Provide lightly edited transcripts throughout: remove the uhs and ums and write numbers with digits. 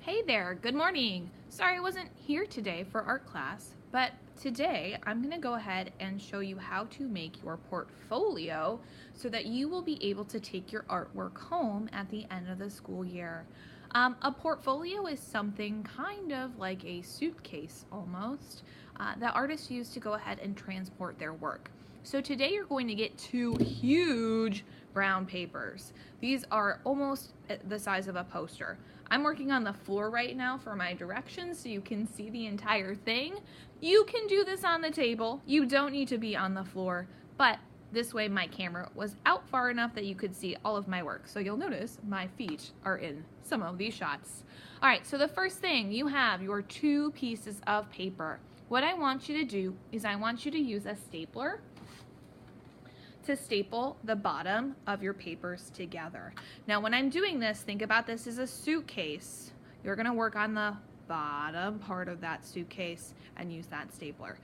Hey there, good morning. Sorry I wasn't here today for art class, but today I'm going to go ahead and show you how to make your portfolio so that you will be able to take your artwork home at the end of the school year. A portfolio is something kind of like a suitcase almost that artists use to go ahead and transport their work. So today you're going to get two huge brown papers. These are almost the size of a poster. I'm working on the floor right now for my directions so you can see the entire thing. You can do this on the table. You don't need to be on the floor, but this way my camera was out far enough that you could see all of my work. So you'll notice my feet are in some of these shots. All right, so the first thing, you have your two pieces of paper. What I want you to do is I want you to use a stapler to staple the bottom of your papers together. Now when I'm doing this, think about this as a suitcase. You're gonna work on the bottom part of that suitcase and use that stapler.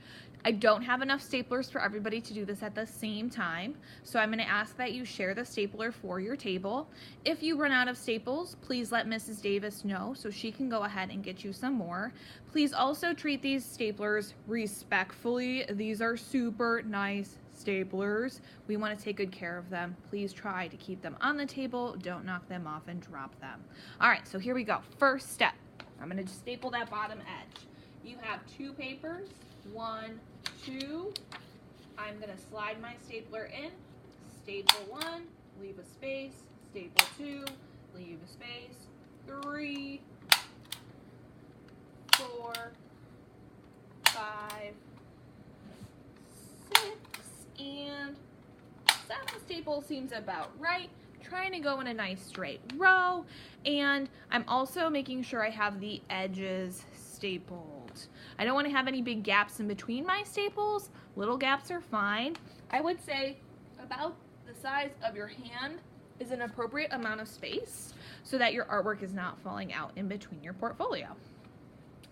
I don't have enough staplers for everybody to do this at the same time, so I'm gonna ask that you share the stapler for your table. If you run out of staples, please let Mrs. Davis know so she can go ahead and get you some more. Please also treat these staplers respectfully. These are super nice staplers. We want to take good care of them. Please try to keep them on the table. Don't knock them off and drop them. All right, so here we go. First step, I'm going to just staple that bottom edge. You have two papers, 1, 2. I'm going to slide my stapler in, staple 1, leave a space, staple 2, leave a space, 3, 4, 5, 6, and 7 staples seems about right. Trying to go in a nice straight row, and I'm also making sure I have the edges stapled. I don't want to have any big gaps in between my staples. Little gaps are fine. I would say about the size of your hand is an appropriate amount of space so that your artwork is not falling out in between your portfolio.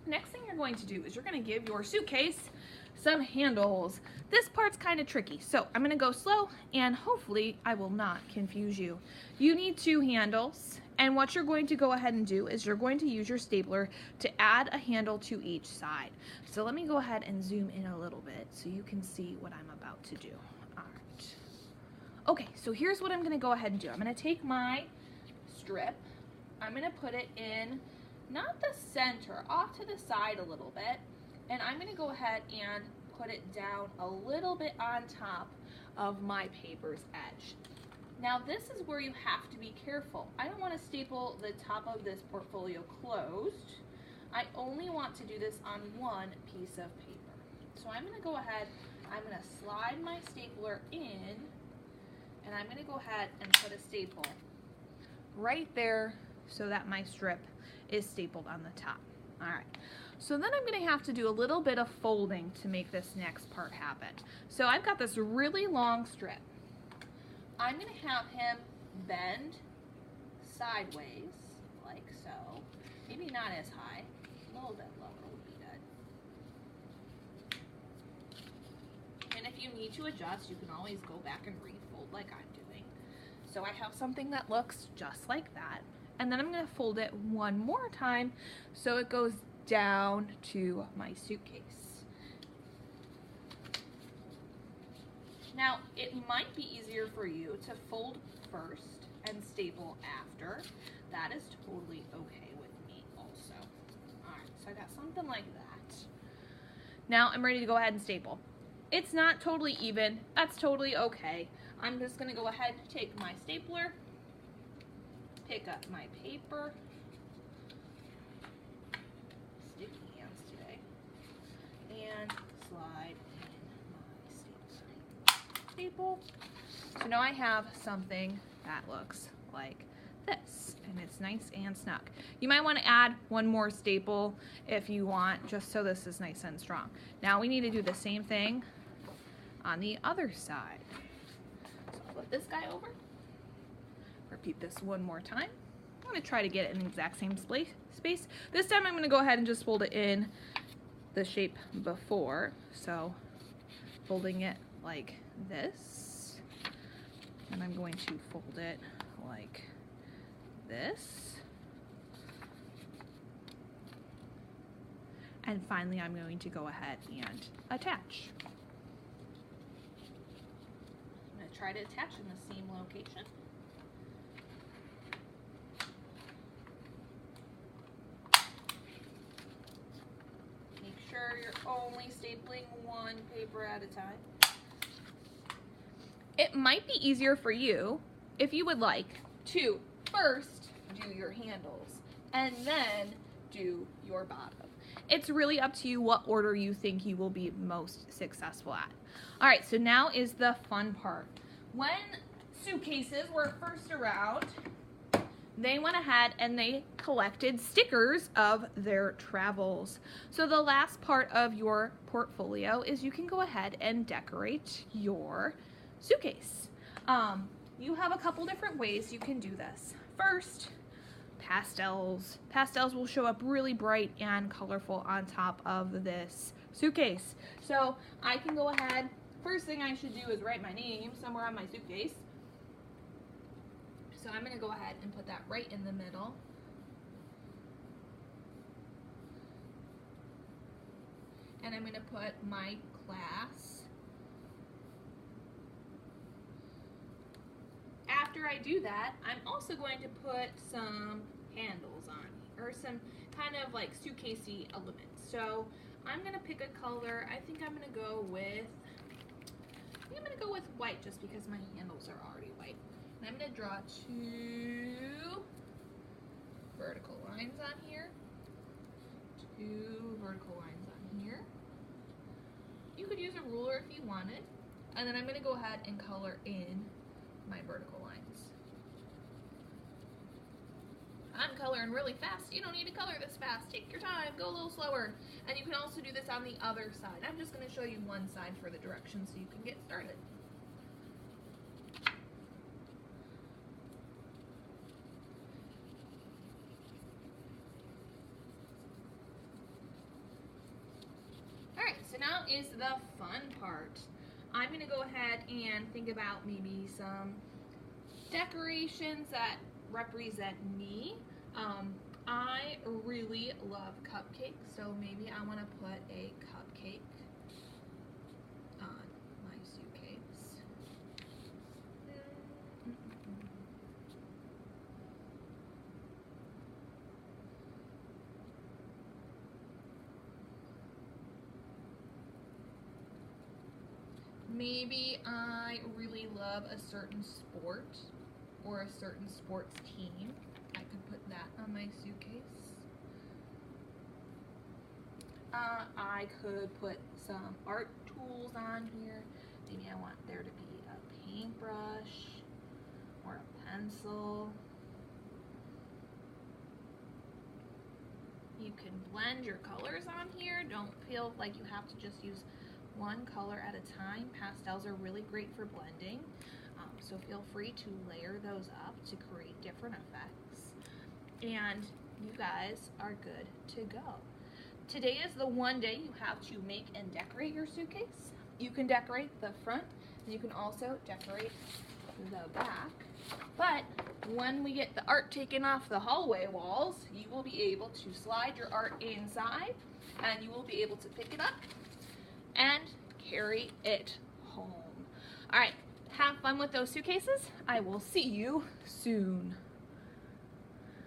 Next thing you're going to do is you're going to give your suitcase some handles. This part's kind of tricky, so I'm going to go slow and hopefully I will not confuse you. You need 2 handles, and what you're going to go ahead and do is you're going to use your stapler to add a handle to each side. So let me go ahead and zoom in a little bit so you can see what I'm about to do. All right. Okay, so here's what I'm going to go ahead and do. I'm going to take my strip, I'm going to put it in not the center, off to the side a little bit, and I'm going to go ahead and put it down a little bit on top of my paper's edge. Now this is where you have to be careful. I don't want to staple the top of this portfolio closed. I only want to do this on one piece of paper. So I'm going to go ahead, I'm going to slide my stapler in, and I'm going to go ahead and put a staple right there so that my strip is stapled on the top. All right. So then I'm going to have to do a little bit of folding to make this next part happen. So I've got this really long strip. I'm going to have him bend sideways, like so. Maybe not as high, a little bit lower would be good. And if you need to adjust, you can always go back and refold like I'm doing. So I have something that looks just like that. And then I'm going to fold it one more time so it goes down to my suitcase. Now, it might be easier for you to fold first and staple after. That is totally okay with me also. All right, so I got something like that. Now I'm ready to go ahead and staple. It's not totally even. That's totally okay. I'm just going to go ahead and take my stapler, pick up my paper, sticky hands today, and slide in my staple. So now I have something that looks like this, and it's nice and snug. You might want to add one more staple if you want, just so this is nice and strong. Now we need to do the same thing on the other side. So I'll flip this guy over. Repeat this one more time. I'm going to try to get it in the exact same space. This time I'm going to go ahead and just fold it in the shape before. So folding it like this. And I'm going to fold it like this. And finally, I'm going to go ahead and attach. I'm going to try to attach in the same location. Make sure you're only stapling one paper at a time. It might be easier for you, if you would like, to first do your handles and then do your bottom. It's really up to you what order you think you will be most successful at. All right, so now is the fun part. When suitcases were first around, they went ahead and they collected stickers of their travels. So the last part of your portfolio is you can go ahead and decorate your suitcase. You have a couple different ways you can do this. First, pastels. Pastels will show up really bright and colorful on top of this suitcase. So I can go ahead, first thing I should do is write my name somewhere on my suitcase. So I'm going to go ahead and put that right in the middle. And I'm going to put my class. After I do that, I'm also going to put some handles on, or some kind of like suitcasey elements. So I'm going to pick a color. I think I'm going to go with white just because my handles are already white. And I'm going to draw 2 vertical lines on here, 2 vertical lines on here. You could use a ruler if you wanted. And then I'm going to go ahead and color in my vertical lines. I'm coloring really fast. You don't need to color this fast. Take your time, go a little slower. And you can also do this on the other side. I'm just going to show you one side for the directions so you can get started. Alright, so now is the fun part. I'm going to go ahead and think about maybe some decorations that represent me. I really love cupcakes, so maybe I want to put a cupcake on my suitcase. Maybe I really love a certain sport or a certain sports team. I could put that on my suitcase. I could put some art tools on here. Maybe I want there to be a paintbrush or a pencil. You can blend your colors on here. Don't feel like you have to just use one color at a time. Pastels are really great for blending, so feel free to layer those up to create different effects. And you guys are good to go. Today is the one day you have to make and decorate your suitcase. You can decorate the front, and you can also decorate the back. But when we get the art taken off the hallway walls, you will be able to slide your art inside, and you will be able to pick it up and carry it home. All right, have fun with those suitcases. I will see you soon.